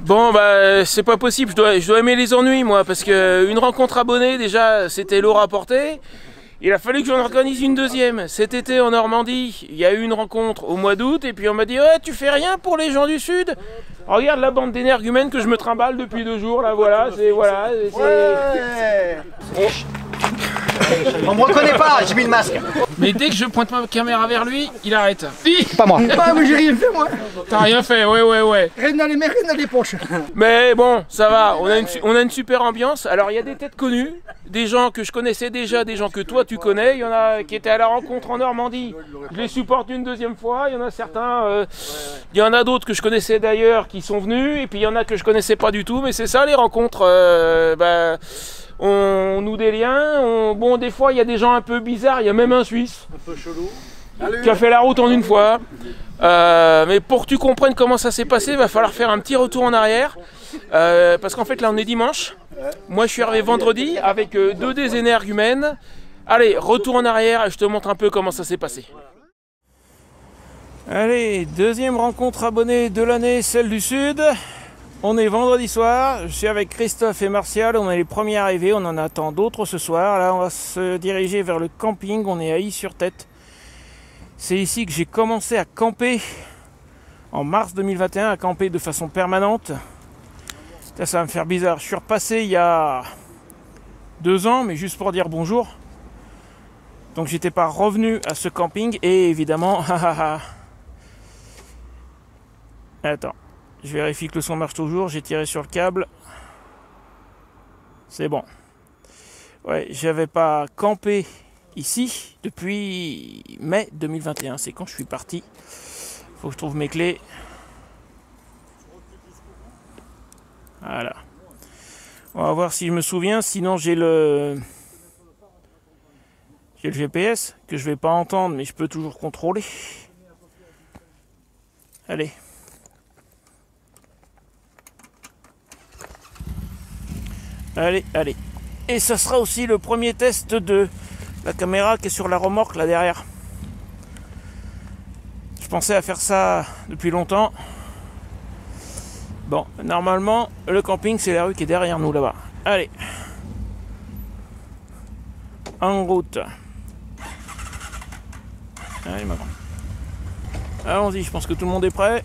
Bon bah c'est pas possible, je dois aimer les ennuis moi, parce que une rencontre abonnée déjà c'était Laura Porté. Il a fallu que j'en organise une deuxième. Cet été en Normandie, il y a eu une rencontre au mois d'août et puis on m'a dit ouais tu fais rien pour les gens du Sud. Regarde la bande d'énergumènes que je me trimballe depuis 2 jours là, voilà, c'est voilà. On me reconnaît pas, j'ai mis le masque. Mais dès que je pointe ma caméra vers lui, il arrête. Pas moi. Ah mais j'ai rien fait moi. T'as rien fait, ouais. Rien dans les mains, rien dans les poches. Mais bon, ça va, on a une super ambiance. Alors il y a des têtes connues, des gens que je connaissais déjà, des gens que toi tu connais. Il y en a qui étaient à la rencontre en Normandie. Je les supporte une deuxième fois. Il y en a certains, il y en a d'autres que je connaissais d'ailleurs qui sont venus. Et puis il y en a que je connaissais pas du tout. Mais c'est ça les rencontres. On noue des liens. Bon, des fois il y a des gens un peu bizarres. Il y a même un Suisse. Un peu chelou. Qui a fait la route en une fois. Mais pour que tu comprennes comment ça s'est passé, il va falloir faire un petit retour en arrière. Parce qu'en fait là on est dimanche. Moi je suis arrivé vendredi avec 2 des énergumènes. Allez, retour en arrière et je te montre un peu comment ça s'est passé. Allez, deuxième rencontre abonnée de l'année, celle du Sud. On est vendredi soir, je suis avec Christophe et Martial, on est les premiers arrivés, on en attend d'autres ce soir. Là on va se diriger vers le camping, on est à Is-sur-Tête. C'est ici que j'ai commencé à camper en mars 2021, à camper de façon permanente. Ça va me faire bizarre, je suis repassé il y a 2 ans, mais juste pour dire bonjour. Donc j'étais pas revenu à ce camping et évidemment, attends. Je vérifie que le son marche toujours, j'ai tiré sur le câble. C'est bon. Ouais, j'avais pas campé ici depuis mai 2021, c'est quand je suis parti. Faut que je trouve mes clés. Voilà. On va voir si je me souviens, sinon j'ai le GPS que je vais pas entendre mais je peux toujours contrôler. Allez. Allez. Et ça sera aussi le premier test de la caméra qui est sur la remorque là derrière. Je pensais à faire ça depuis longtemps. Bon, normalement, le camping c'est la rue qui est derrière nous là-bas. Allez. En route. Allez maman. Allons-y, je pense que tout le monde est prêt.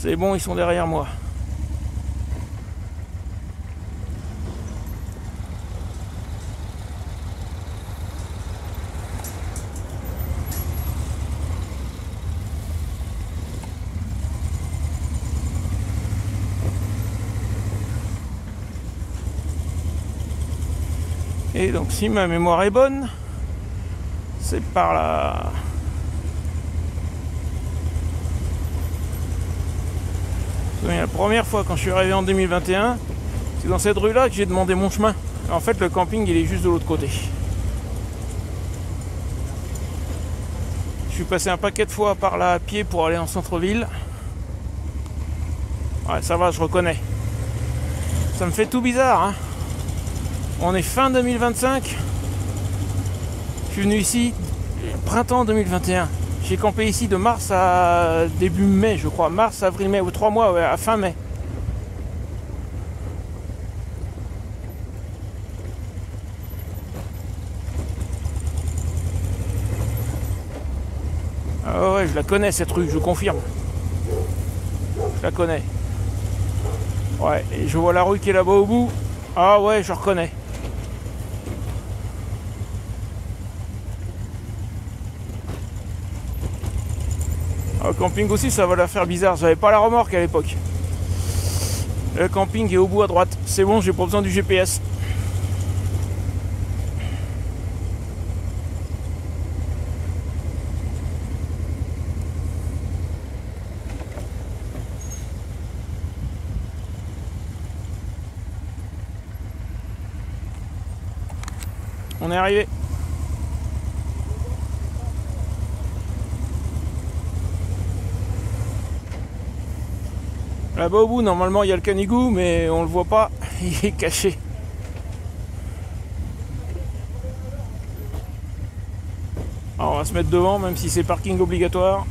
C'est bon, ils sont derrière moi. Et donc si ma mémoire est bonne, c'est par là. La première fois quand je suis arrivé en 2021, c'est dans cette rue là que j'ai demandé mon chemin. En fait le camping il est juste de l'autre côté. Je suis passé un paquet de fois par là à pied pour aller en centre-ville. Ouais ça va, je reconnais. Ça me fait tout bizarre hein. On est fin 2025. Je suis venu ici printemps 2021. J'ai campé ici de mars à début mai, je crois. Mars, avril, mai, ou 3 mois, ouais, à fin mai. Ah ouais, je la connais cette rue, je confirme. Je la connais. Ouais, et je vois la rue qui est là-bas au bout. Ah ouais, je reconnais. Le camping aussi ça va la faire bizarre, j'avais pas la remorque à l'époque. Le camping est au bout à droite, c'est bon, j'ai pas besoin du GPS. On est arrivé. Là-bas au bout, normalement, il y a le canigou, mais on le voit pas, il est caché. Alors on va se mettre devant, même si c'est parking obligatoire.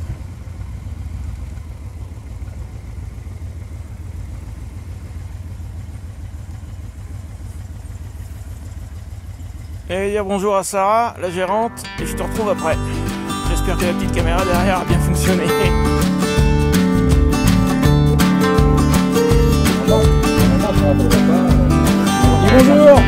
Et dire bonjour à Sarah, la gérante, et je te retrouve après. J'espère que la petite caméra derrière a bien fonctionné. Bonjour.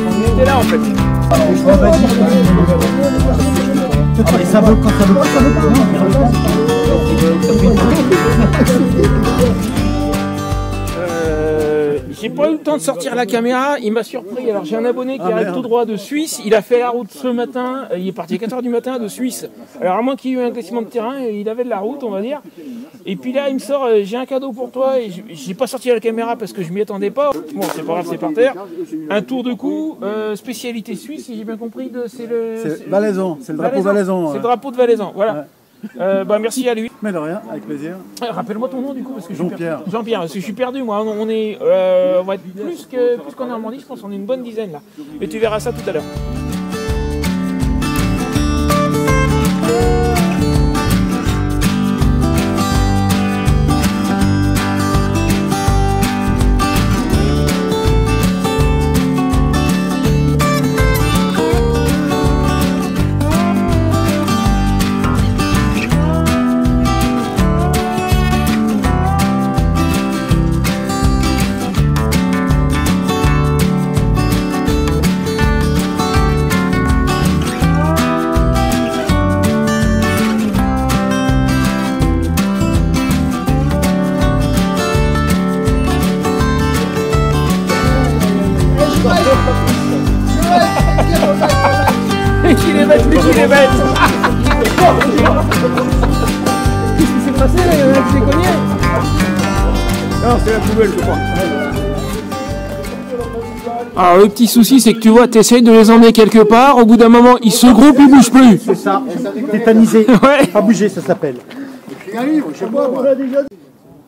On était là en fait. Ça veut quand ça veut pas, ça veut pas. J'ai pas eu le temps de sortir la caméra, il m'a surpris. Alors j'ai un abonné qui arrive tout droit de Suisse, il a fait la route ce matin, il est parti à 4h du matin de Suisse. Alors à moins qu'il y ait eu un glissement de terrain, il avait de la route on va dire. Et puis là il me sort, j'ai un cadeau pour toi, et j'ai pas sorti la caméra parce que je m'y attendais pas. Bon c'est pas grave, c'est par terre. Un tour de cou, spécialité suisse, si j'ai bien compris, c'est le... Valaisan, c'est le drapeau valaisan. C'est le drapeau de Valaisan, voilà. Ouais. Bah merci à lui. Mais de rien, avec plaisir. Rappelle-moi ton nom du coup parce que Jean-Pierre. Jean-Pierre, parce que je suis perdu moi. On est, on va être plus qu'en Normandie, je pense. On est une bonne dizaine là. Et tu verras ça tout à l'heure. Mais qu'il est bête, mais qu'il est bête. Qu'est-ce qui s'est passé là? Il y en a qui s'est cogné. Non, c'est la poubelle je crois. Alors le petit souci c'est que tu vois, tu essayes de les emmener quelque part, au bout d'un moment ils se groupent, ils bougent plus. C'est ça, tétanisé. Ouais. Pas bouger ça s'appelle. Écris un livre, je sais pas moi.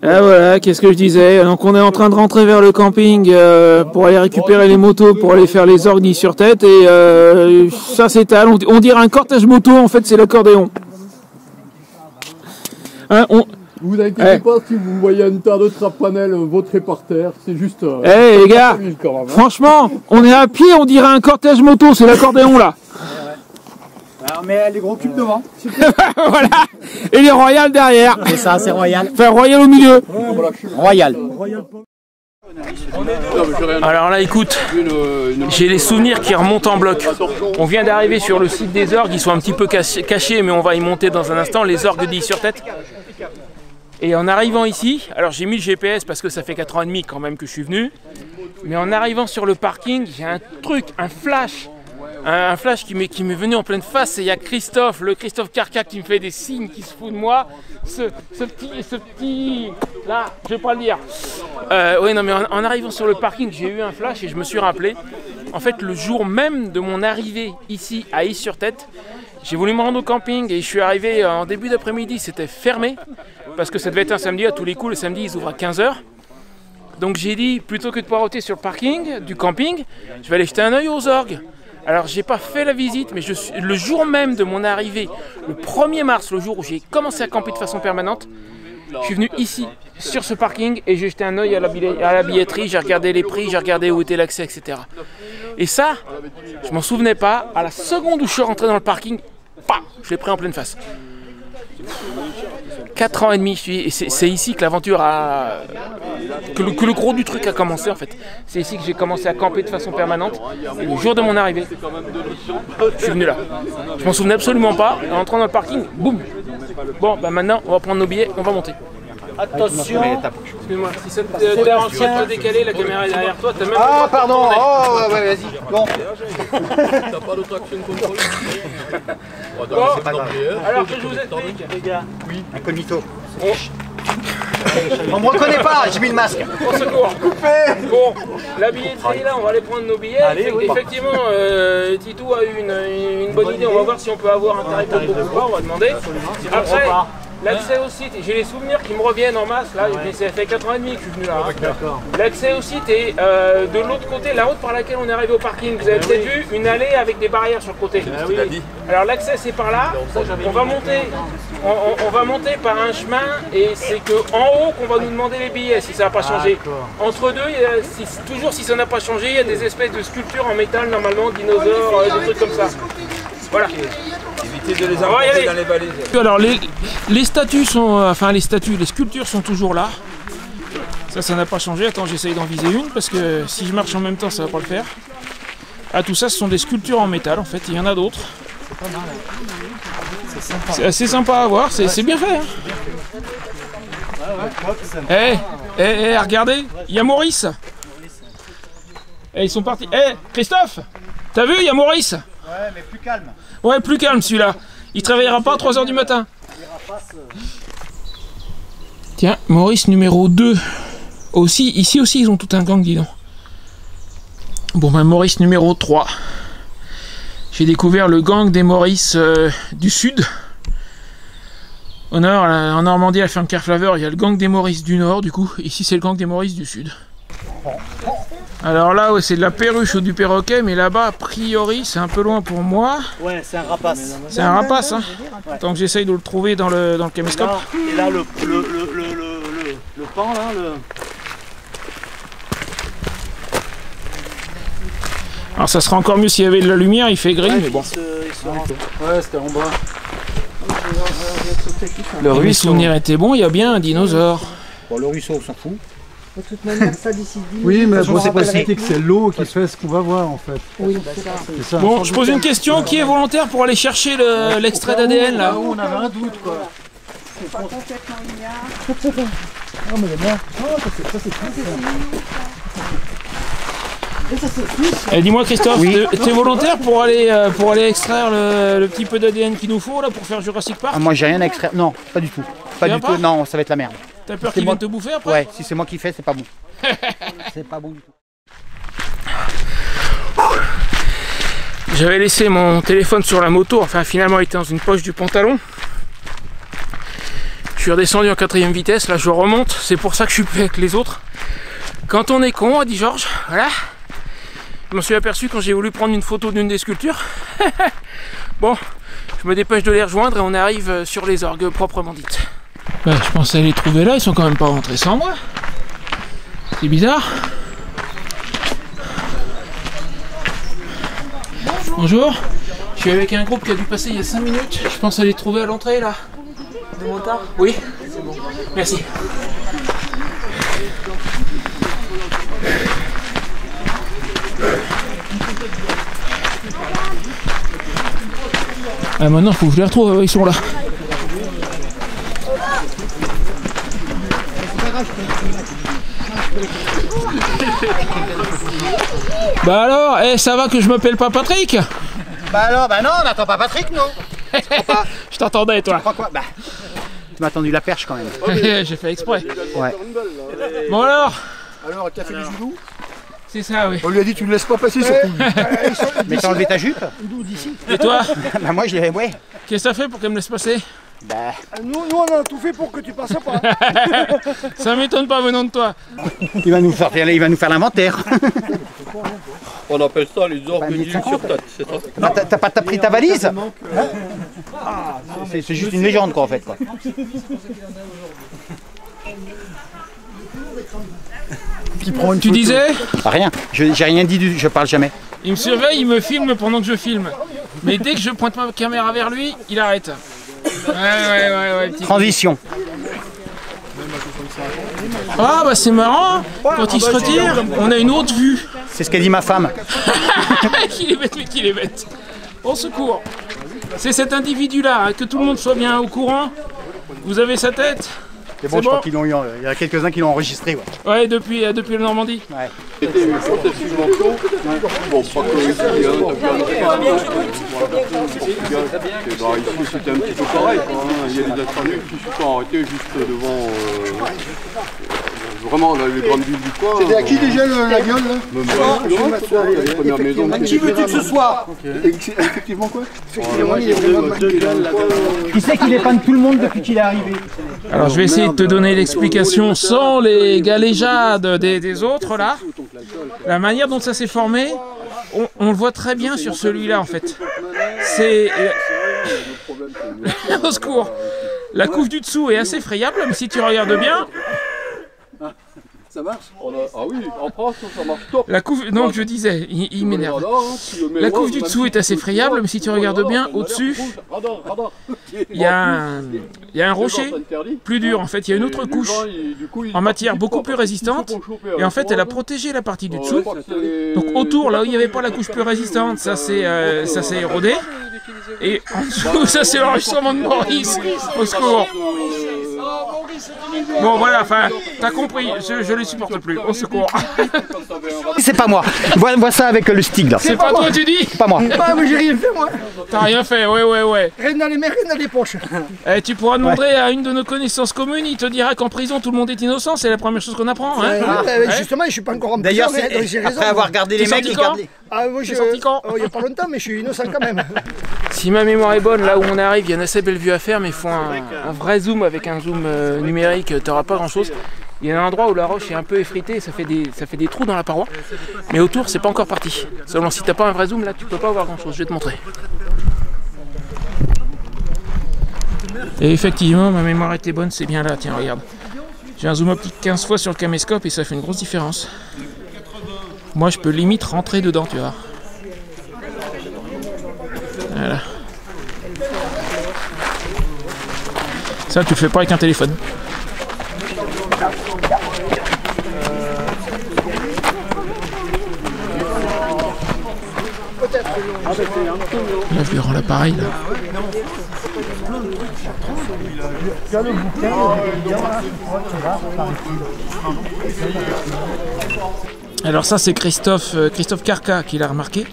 Ah voilà, qu'est-ce que je disais? Donc on est en train de rentrer vers le camping pour aller récupérer les motos, pour aller faire les orgues sur tête et ça s'étale. On dirait un cortège moto, en fait c'est l'accordéon. Hein, Vous inquiétez pas si vous voyez un tas de trapanels vautrés par terre, c'est juste... Eh les gars, franchement, on est à pied, on dirait un cortège moto, c'est l'accordéon là. Alors, mais les gros cubes devant. Voilà. Et les royales derrière. C'est ça, c'est royal. Enfin royal au milieu. Royal. Alors là écoute, j'ai les souvenirs qui remontent en bloc. On vient d'arriver sur le site des orgues, ils sont un petit peu cachés mais on va y monter dans un instant, les orgues d'Is-sur-Tête. Et en arrivant ici, alors j'ai mis le GPS parce que ça fait 4 ans et demi quand même que je suis venu, mais en arrivant sur le parking, j'ai un truc, un flash qui m'est venu en pleine face, et il y a Christophe Carca qui me fait des signes, qui se fout de moi, ce petit, là, je vais pas le dire. Oui non mais en arrivant sur le parking, j'ai eu un flash et je me suis rappelé, en fait le jour même de mon arrivée ici à Is-sur-Tête, j'ai voulu me rendre au camping et je suis arrivé en début d'après-midi, c'était fermé, parce que ça devait être un samedi, à tous les coups, le samedi ils ouvrent à 15 h. Donc j'ai dit, plutôt que de poireauter sur le parking du camping, je vais aller jeter un œil aux orgues. Alors j'ai pas fait la visite, mais le jour même de mon arrivée, le 1er mars, le jour où j'ai commencé à camper de façon permanente, je suis venu ici, sur ce parking, et j'ai jeté un œil à la billetterie, j'ai regardé les prix, j'ai regardé où était l'accès, etc. Et ça, je m'en souvenais pas, à la seconde où je suis rentré dans le parking, paf, je l'ai pris en pleine face. 4 ans et demi, et c'est ici que l'aventure a... Que le gros du truc a commencé en fait. C'est ici que j'ai commencé à camper de façon permanente. Et le jour de mon arrivée, je suis venu là. Je m'en souvenais absolument pas. En entrant dans le parking, boum. Bon, bah maintenant, on va prendre nos billets, on va monter. Attention. Excuse-moi, si ça te dérange pas de te décaler, la caméra est derrière toi, t'as même... Ah pardon, oh ouais, vas-y. Bon. T'as pas d'autre action de contrôle? Bon, alors que je vous explique, les gars. Oui, incognito. On me reconnaît pas, j'ai mis le masque. Au secours. Bon, la billetterie là, on va aller prendre nos billets. Effectivement, Titou a eu une bonne idée. On va voir si on peut avoir un tarif de groupe ou pas. On va demander. Après, l'accès au site, j'ai les souvenirs qui me reviennent en masse. Là, ça fait 4 ans et demi que je suis venu là. L'accès au site est de l'autre côté, la route par laquelle on est arrivé au parking. Vous avez peut-être vu une allée avec des barrières sur le côté. Alors l'accès c'est par là. On va monter par un chemin et c'est que en haut qu'on va nous demander les billets si ça n'a pas changé. Entre deux, toujours si ça n'a pas changé, il y a des espèces de sculptures en métal normalement, dinosaures, des trucs comme ça. Voilà. Évitez de les avoir dans les valises. Alors les statues sont, les sculptures sont toujours là. Ça n'a pas changé. Attends, j'essaye d'en viser une parce que si je marche en même temps, ça va pas le faire. Ah, tout ça, ce sont des sculptures en métal. En fait, il y en a d'autres. C'est assez sympa à voir. C'est bien fait. Regardez, il y a Maurice. Ils sont partis. Christophe, t'as vu, il y a Maurice. Ouais, mais plus calme. Ouais, plus calme celui-là. Il te réveillera pas à 3 h du matin. Tiens, Maurice numéro 2. Ici aussi, ils ont tout un gang, dis donc. Bon, ben Maurice numéro 3. J'ai découvert le gang des Maurice du Sud. Au nord, en Normandie, à la ferme Kerflaveur, il y a le gang des Maurice du Nord, du coup. Ici, c'est le gang des Maurice du Sud. Alors là, ouais, c'est de la perruche ou du perroquet, mais là-bas, a priori, c'est un peu loin pour moi. Ouais, c'est un rapace. C'est un rapace, hein. Tant que j'essaye de le trouver dans le caméscope. Et là, le pan, là, Alors ça serait encore mieux s'il y avait de la lumière, il fait gris, mais bon. Ouais, c'était en bas. Les souvenirs étaient bons, il y a bien un dinosaure. Bon, le ruisseau, on s'en fout. De toute manière, ça d'ici 10 minutes. Oui, mais je bon, c'est pas rappellerai. cité que c'est l'eau qui fait ce qu'on va voir en fait. Oui, c'est ça. C'est ça. Bon, je pose une question, qui est volontaire pour aller chercher l'extrait d'ADN là? On avait un doute quoi. C'est pas complètement ignare. Non mais bon, ça c'est Dis-moi Christophe, t'es volontaire pour aller extraire le petit peu d'ADN qu'il nous faut là pour faire Jurassic Park? Ah, moi j'ai rien à extraire. Non, pas du tout. Pas du tout. Non, ça va être la merde. T'as peur qu'il vienne te bouffer après? Ouais, si c'est moi qui fais, c'est pas bon. C'est pas bon du tout. J'avais laissé mon téléphone sur la moto, enfin finalement il était dans une poche du pantalon. Je suis redescendu en 4ème vitesse, là je remonte, c'est pour ça que je suis plus avec les autres. Quand on est con, a dit Georges, voilà. Je m'en suis aperçu quand j'ai voulu prendre une photo d'une des sculptures. Bon, je me dépêche de les rejoindre et on arrive sur les orgues proprement dites. Bah, je pensais les trouver là, ils sont quand même pas rentrés sans moi. C'est bizarre. Bonjour. Je suis avec un groupe qui a dû passer il y a 5 minutes. Je pense les trouver à l'entrée là. Des motards? Oui. C'est bon. Merci. Ah, maintenant, il faut que je les retrouve, ils sont là. Bah alors, ça va que je m'appelle pas Patrick? Bah alors, bah non, on n'attend pas Patrick, non. Je t'entendais, toi. Tu crois quoi? Bah, tu m'as tendu la perche quand même. J'ai fait exprès. Ouais. Bon alors? Alors, t'as fait du judo? C'est ça, oui. On lui a dit tu ne laisses pas passer surtout. Mais t'as enlevé ta jupe? Et toi? Bah moi je l'ai, ouais. Qu'est-ce que ça fait pour qu'elle me laisse passer? Bah, Nous on a tout fait pour que tu passes pas. Ça m'étonne pas venant de toi. il va nous faire l'inventaire. On appelle ça les orgues sur tête, c'est ça? Bah, t'as pas pris ta valise? C'est juste une légende quoi en fait quoi. Tu disais? Ah, rien, j'ai rien dit, je parle jamais. Il me surveille, il me filme pendant que je filme. Mais dès que je pointe ma caméra vers lui, il arrête. Ouais, petit... Transition. Ah bah c'est marrant, quand il se retire, on a une autre vue. C'est ce qu'a dit ma femme. Qu'il est bête, mais qu'il est bête. Au secours. C'est cet individu-là, hein, que tout le monde soit bien au courant. Vous avez sa tête? C'est bon, je crois qu'ils l'ont eu. Il y a quelques-uns qui l'ont enregistré. Ouais. Ouais, depuis la Normandie. Ouais. C'était une grosse subvention. Bon, pas que ici, hein, ici c'était un petit peu pareil. Quoi, hein. Il y a des intrus qui se sont arrêtés juste devant vraiment les grandes villes du coin. C'était à qui déjà la gueule là? La première maison. À qui veux-tu que ce soit? Effectivement quoi? Effectivement, il est vraiment Qui sait qu'il épanne tout le monde depuis qu'il est arrivé? Alors je vais essayer de te donner l'explication sans les galéjades des autres là. La manière dont ça s'est formé, on le voit très bien sur celui-là en fait. C'est... Au secours. La couche du dessous est assez frayable, mais si tu regardes bien... Ça marche? Ah oui, en France ça marche top. La couve, donc je disais, il m'énerve. La couve du dessous est assez frayable, mais si tu regardes bien, au-dessus, il y a un rocher plus dur. En fait, il y a une autre couche en matière beaucoup plus résistante. Et en fait, elle a protégé la partie du dessous. Donc autour, là où il n'y avait pas la couche plus résistante, ça s'est érodé. Et en dessous, ça c'est l'enregistrement de Maurice. Au secours. Bon voilà, enfin, t'as compris, je les supporte plus, au secours. C'est pas moi. Vois ça avec le stick là. C'est pas toi tu dis? C'est pas moi. Ah mais j'ai rien fait moi. T'as rien fait, ouais. Rien dans les mains, rien dans les poches. Eh, tu pourras demander à une de nos connaissances communes, il te dira qu'en prison tout le monde est innocent, c'est la première chose qu'on apprend. Hein. Justement, je suis pas encore en prison. D'ailleurs, j'ai raison. après avoir regardé les mecs, sorti ils quand? gardaient. Ah moi T'es sorti quand? il y a pas longtemps, mais je suis innocent quand même. Si ma mémoire est bonne, là où on arrive, il y a une assez belle vue à faire, mais il faut un vrai zoom avec un zoom numérique, t'auras pas grand chose. Il y a un endroit où la roche est un peu effritée, ça fait des trous dans la paroi, mais autour c'est pas encore parti. Seulement si t'as pas un vrai zoom, là tu peux pas voir grand chose, je vais te montrer. Et effectivement, ma mémoire était bonne, c'est bien là, tiens regarde. J'ai un zoom optique 15 fois sur le caméscope et ça fait une grosse différence. Moi je peux limite rentrer dedans, tu vois. Voilà. Ça tu le fais pas avec un téléphone. Là je lui rends l'appareil là. Alors ça c'est Christophe Carca qui l'a remarqué.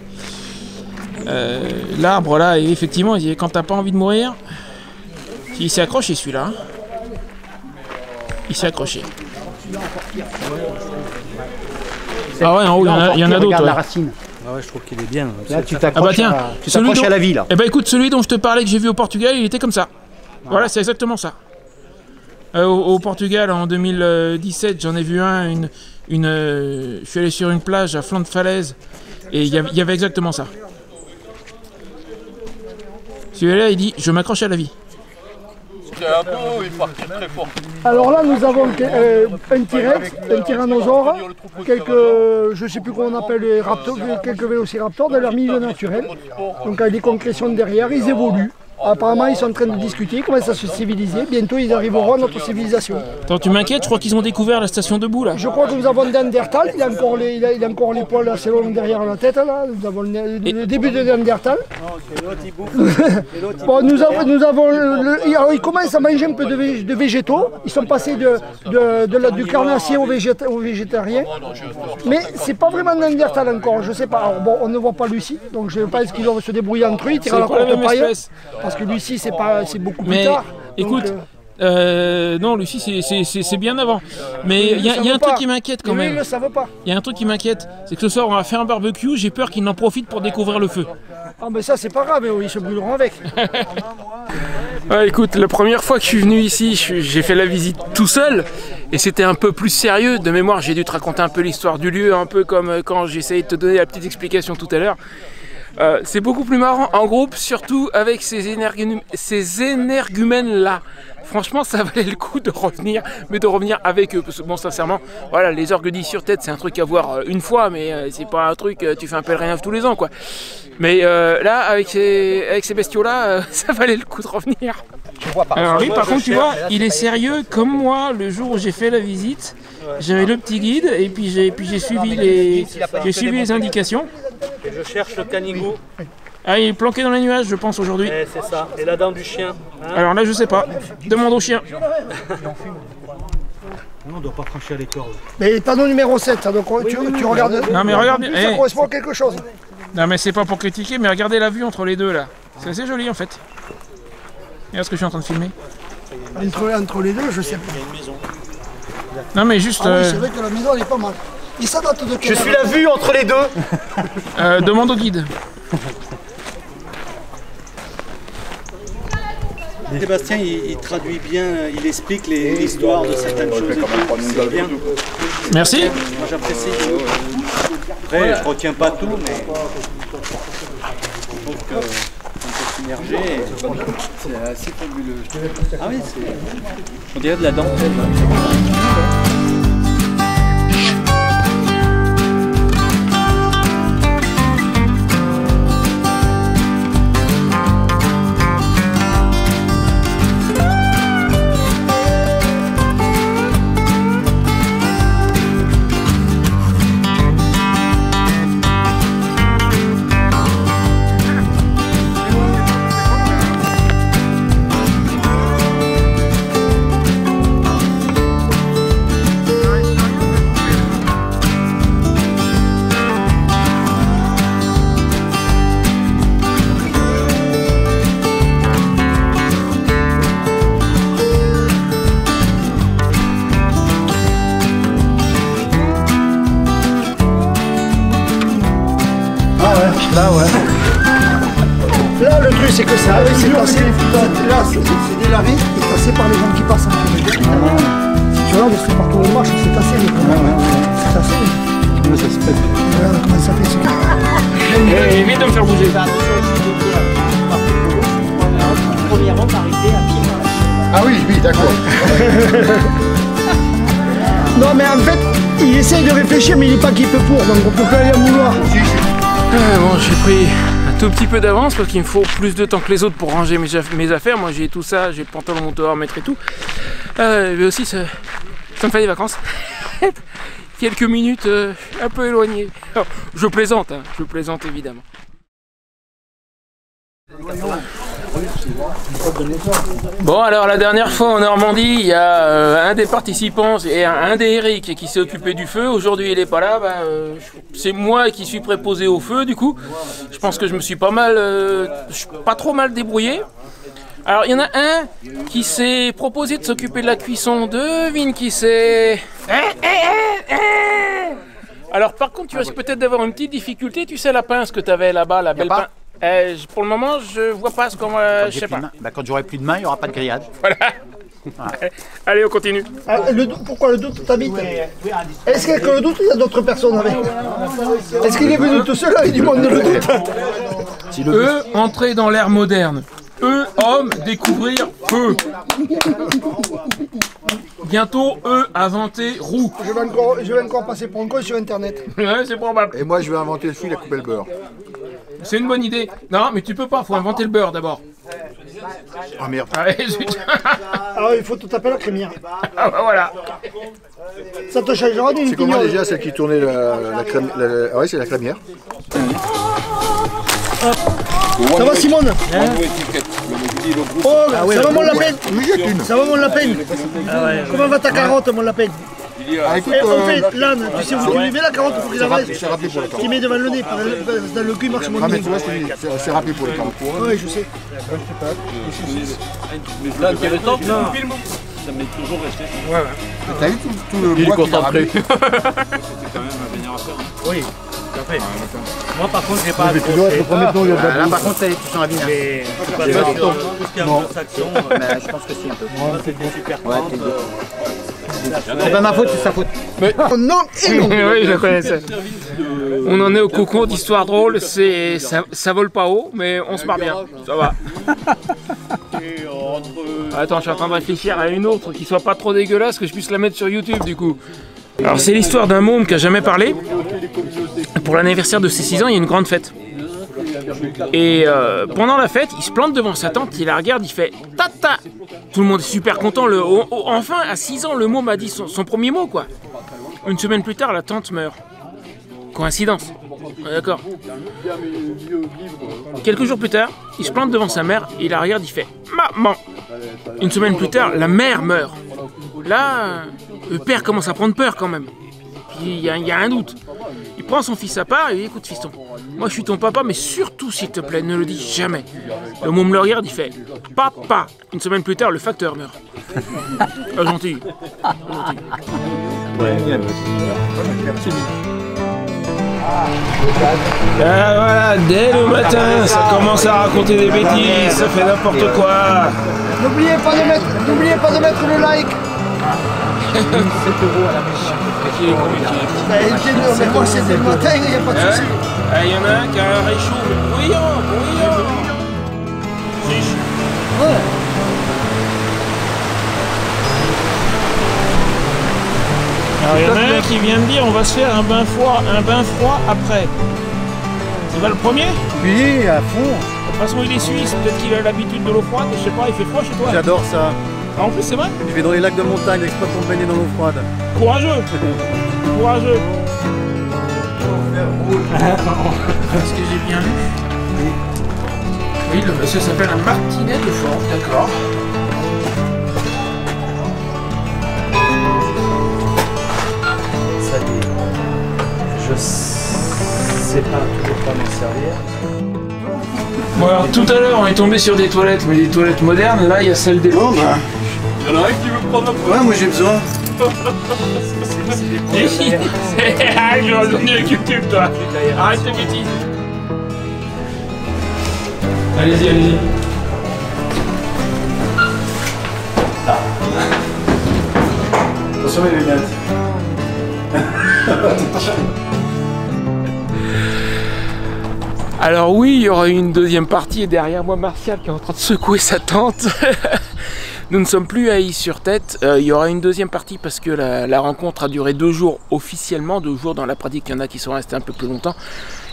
L'arbre là, et effectivement, quand t'as pas envie de mourir, il s'est accroché celui-là. Hein. Il s'est accroché. Ah ouais, en haut, il y en a d'autres. Regarde la Ouais. racine. Ah ouais, je trouve qu'il est bien. Là, tu Ah bah t'accroches tiens, à la vie là. Eh bah écoute, celui dont je te parlais que j'ai vu au Portugal, il était comme ça. Voilà, c'est exactement ça. Au Portugal, en 2017, j'en ai vu un, je suis allé sur une plage à flanc de falaise, et il y avait exactement ça. Celui-là, il dit, je m'accroche à la vie. C'est un peu une partie très forte. Alors là, nous avons un T-Rex, un tyrannosaure, quelques, je sais plus comment on appelle les raptors, quelques vélociraptors dans leur milieu naturel. Donc avec des concrétions derrière, ils évoluent. Apparemment, ils sont en train de discuter comment ça se civiliser. Bientôt, ils arriveront à notre civilisation. Attends, tu m'inquiètes, je crois qu'ils ont découvert la station debout là. Je crois que nous avons Neandertal, il a encore les poils assez longs derrière la tête là. Nous avons le début de Neandertal. Bon, nous avons alors, ils commencent à manger un peu de végétaux. Ils sont passés du carnassier au végétarien. Mais c'est pas vraiment Neandertal encore, je sais pas. Alors, bon, on ne voit pas Lucie, donc je pense qu'ils doivent se débrouiller entre eux. Ils tirent à la pas la courte même paille. espèce. Parce que Lucie, c'est beaucoup plus Mais tard. écoute, Donc, non, Lucie, c'est bien avant. Mais il y a un truc qui m'inquiète quand Lui, même. ils le savent pas. Il y a un truc qui m'inquiète, c'est que ce soir on va faire un barbecue, j'ai peur qu'ils n'en profitent pour découvrir le feu. Ah mais ça c'est pas grave, ils se brûleront avec. Ouais, écoute, la première fois que je suis venu ici, j'ai fait la visite tout seul et c'était un peu plus sérieux. De mémoire, j'ai dû te raconter un peu l'histoire du lieu, un peu comme quand j'ai essayé de te donner la petite explication tout à l'heure. C'est beaucoup plus marrant en groupe, surtout avec ces énergumènes-là. Franchement, ça valait le coup de revenir, mais de revenir avec eux. Parce que, bon, sincèrement, voilà, les orgues dits sur tête, c'est un truc à voir une fois, mais c'est pas un truc, tu fais un pèlerinage tous les ans, quoi. Mais là, avec ces bestiaux-là, ça valait le coup de revenir. Alors lui, par contre, tu vois, il est sérieux comme moi le jour où j'ai fait la visite. J'avais le petit guide et puis j'ai suivi les indications. Je cherche le canigo. Ah, il est planqué dans les nuages, je pense, aujourd'hui. C'est ça. Et la dent du chien. Hein? Alors là, je sais pas. Demande au chien. Non, on doit pas franchir les cordes. Mais panneau numéro 7, donc tu regardes. Non, mais regarde. Ça correspond à quelque chose. Non, mais c'est pas pour critiquer, mais regardez la vue entre les deux là. C'est assez joli en fait. Regarde ce que je suis en train de filmer. Entre les deux, je sais pas. Non, mais juste. Ah oui, c'est vrai que la maison elle est pas mal. Et ça date de quelle Je suis la vue entre les deux. Demande au guide. Sébastien, il traduit bien, il explique l'histoire de certaines choses. C'est bien. Merci. Moi j'apprécie. Après, je retiens pas tout, mais je trouve que c'est immergé. C'est assez fabuleux. Ah oui, on dirait de la dentelle. Là, ouais. Là, le truc, c'est que ça, c'est tassé. Là, c'est des lavés, c'est tassé par les gens qui passent en fait. Si tu regardes, c'est partout où on marche, c'est tassé. C'est tassé. Ouais, ça se pète. Regarde comment ça fait. Évite de me faire bouger. Premièrement, t'arrêter à pied dans la chaîne. Ah oui, d'accord. Non, mais en fait, il essaye de réfléchir, mais il n'est pas équipé pour, donc on peut pas aller à vouloir. Bon, j'ai pris un tout petit peu d'avance parce qu'il me faut plus de temps que les autres pour ranger mes affaires. Moi, j'ai tout ça, j'ai le pantalon monteur à mettre et tout. Mais aussi, ça me fait des vacances. Quelques minutes un peu éloignées. Alors, je plaisante évidemment. Bon, alors la dernière fois en Normandie, il y a un des participants et un des Eric qui s'est occupé du feu. Aujourd'hui, il n'est pas là. C'est moi qui suis préposé au feu. Du coup, je pense que je me suis pas trop mal débrouillé. Alors, il y en a un qui s'est proposé de s'occuper de la cuisson. Devine qui c'est. Alors, par contre, tu risques peut-être d'avoir une petite difficulté. Tu sais la pince que tu avais là-bas, la belle pince. Pour le moment, je vois pas ce qu'on va. Je sais pas. Quand j'aurai plus de main, il n'y aura pas de grillade. Voilà. Allez, on continue. Pourquoi le doute t'habite? Est-ce qu'avec le doute, il y a d'autres personnes avec? Est-ce qu'il est venu tout seul avec du monde de le doute? Eux, entrer dans l'ère moderne. Eux, hommes, découvrir feu. Bientôt, eux, inventer roue. Je vais encore passer pour un con sur Internet. Ouais, c'est probable. Et moi, je vais inventer le fil à couper le beurre. C'est une bonne idée. Non, mais tu peux pas, faut inventer le beurre d'abord. Ah merde. Allez, zut. Alors, il faut tout taper la crémière. Ah bah voilà. Ça te changera d'une C'est comment pignole. déjà celle qui tournait la crème? Ah oui, c'est la crémière. Ça va, Simone? Oh, ça va, mon lapin? Ça va, mon lapin? Comment va ta carotte, mon lapin? Ah, écoute, On fait l'âne, tu sais où tu mets la carotte pour qu'il avance. c'est rapide pour le temps. Tu mets devant le nez, dans le cul, marche mon Ah mais nez. tu vois, c'est rapide pour le temps. Oui, je sais. Là, tu as le temps, tu filmes. Ça m'est toujours resté. T'as eu tout le bois qu'il a ramené. C'était quand même un vénérateur. Oui, tout à fait. Moi, par contre, j'ai pas Mais tu dois être le premier temps, il y a de la Là, par contre, tu sens à vinaigre. Tout ce qui est anglo-saxon, Je pense que si, un peu. c'était super. Ouais, c'est pas ma faute, c'est sa faute. Oh, non et non. Oui, je connaissais. On en est au cocon d'histoire drôle. Ça vole pas haut, mais on se marre bien. Ça va. Attends, je suis en train de réfléchir à une autre qui soit pas trop dégueulasse, que je puisse la mettre sur YouTube du coup. Alors c'est l'histoire d'un môme qui a jamais parlé. Pour l'anniversaire de ses 6 ans, il y a une grande fête. Et pendant la fête, il se plante devant sa tante, il la regarde, il fait « Tata !» Tout le monde est super content. Enfin, à 6 ans, le môme a dit son premier mot, quoi. Une semaine plus tard, la tante meurt. Coïncidence. D'accord. Quelques jours plus tard, il se plante devant sa mère, il la regarde, il fait « Maman !» Une semaine plus tard, la mère meurt. Là, le père commence à prendre peur quand même. Puis il y a un doute. Il prend son fils à part et il dit « Écoute fiston, moi je suis ton papa, mais surtout s'il te plaît, ne le dis jamais. » Le môme le regarde, il fait « Papa !» Une semaine plus tard, le facteur meurt. Pas gentil. Pas gentil. Voilà, dès le matin, ça commence à raconter des bêtises, ça fait n'importe quoi. N'oubliez pas de mettre le like. 7 € à la maison. Mais moi c'était le matin, il n'y a pas de souci. Il y en a un qui a un réchaud bruyant. Ouais. Alors il y en a un qui vient de dire on va se faire un bain froid après. Tu vas le premier? Oui, à fond. De toute façon il est suisse, peut-être qu'il a l'habitude de l'eau froide, je sais pas, il fait froid chez toi. J'adore ça. Ah, en plus c'est vrai? Je vais dans les lacs de montagne, exprès pour me baigner dans l'eau froide. Courageux. Courageux. Est-ce que j'ai bien lu? Oui, le monsieur s'appelle un martinet de fort, d'accord. Ça y est. Je sais pas toujours pas m'en servir. Bon alors tout à l'heure on est tombé sur des toilettes, mais des toilettes modernes, là il y a celle des mômes. Il y en a un qui veut prendre un. Ouais, moi j'ai besoin. Ah, je vais donner avec YouTube toi. Arrête tes bêtises. Allez-y, allez-y. Attention les lunettes. Alors oui, il y aura une deuxième partie et derrière moi Martial qui est en train de secouer sa tente. Nous ne sommes plus à Is-sur-Tête. Il y aura une deuxième partie parce que la rencontre a duré 2 jours officiellement, 2 jours dans la pratique, il y en a qui sont restés un peu plus longtemps.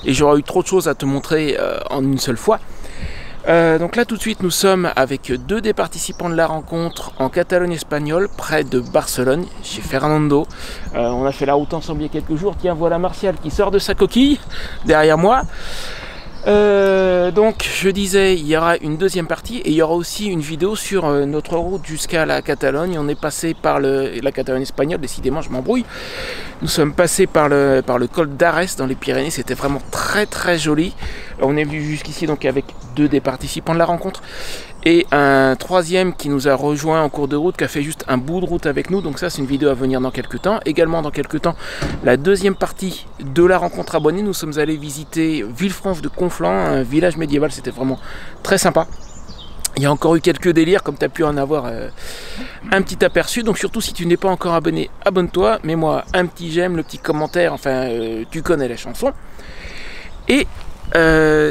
Et j'aurai eu trop de choses à te montrer en une seule fois. Donc là tout de suite nous sommes avec 2 des participants de la rencontre en Catalogne espagnole, près de Barcelone, chez Fernando. On a fait la route ensemble il y a quelques jours. Tiens, voilà Martial qui sort de sa coquille derrière moi. Donc je disais, il y aura une deuxième partie et il y aura aussi une vidéo sur notre route jusqu'à la Catalogne. On est passé par la Catalogne espagnole, décidément je m'embrouille. Nous sommes passés par le col d'Arès dans les Pyrénées, c'était vraiment très très joli. On est venu jusqu'ici donc avec 2 des participants de la rencontre et un 3e qui nous a rejoint en cours de route, qui a fait juste un bout de route avec nous. Donc ça c'est une vidéo à venir dans quelques temps. Également dans quelques temps la deuxième partie de la rencontre abonnée. Nous sommes allés visiter Villefranche de Conflans, un village médiéval, c'était vraiment très sympa. Il y a encore eu quelques délires, comme tu as pu en avoir un petit aperçu. Donc surtout si tu n'es pas encore abonné, abonne-toi. Mets-moi un petit j'aime, le petit commentaire, enfin tu connais la chanson. Et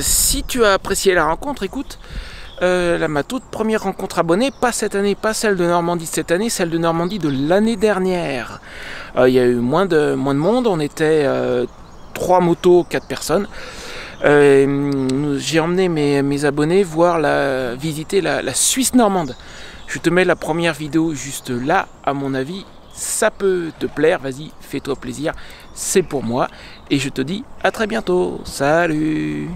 si tu as apprécié la rencontre, écoute, ma toute première rencontre abonnée, pas cette année, pas celle de Normandie de cette année, celle de Normandie de l'année dernière. Il y a eu moins de monde, on était 3 motos, 4 personnes. J'ai emmené mes abonnés visiter la Suisse normande. Je te mets la première vidéo juste là, à mon avis, ça peut te plaire, vas-y, fais-toi plaisir, c'est pour moi. Et je te dis à très bientôt, salut!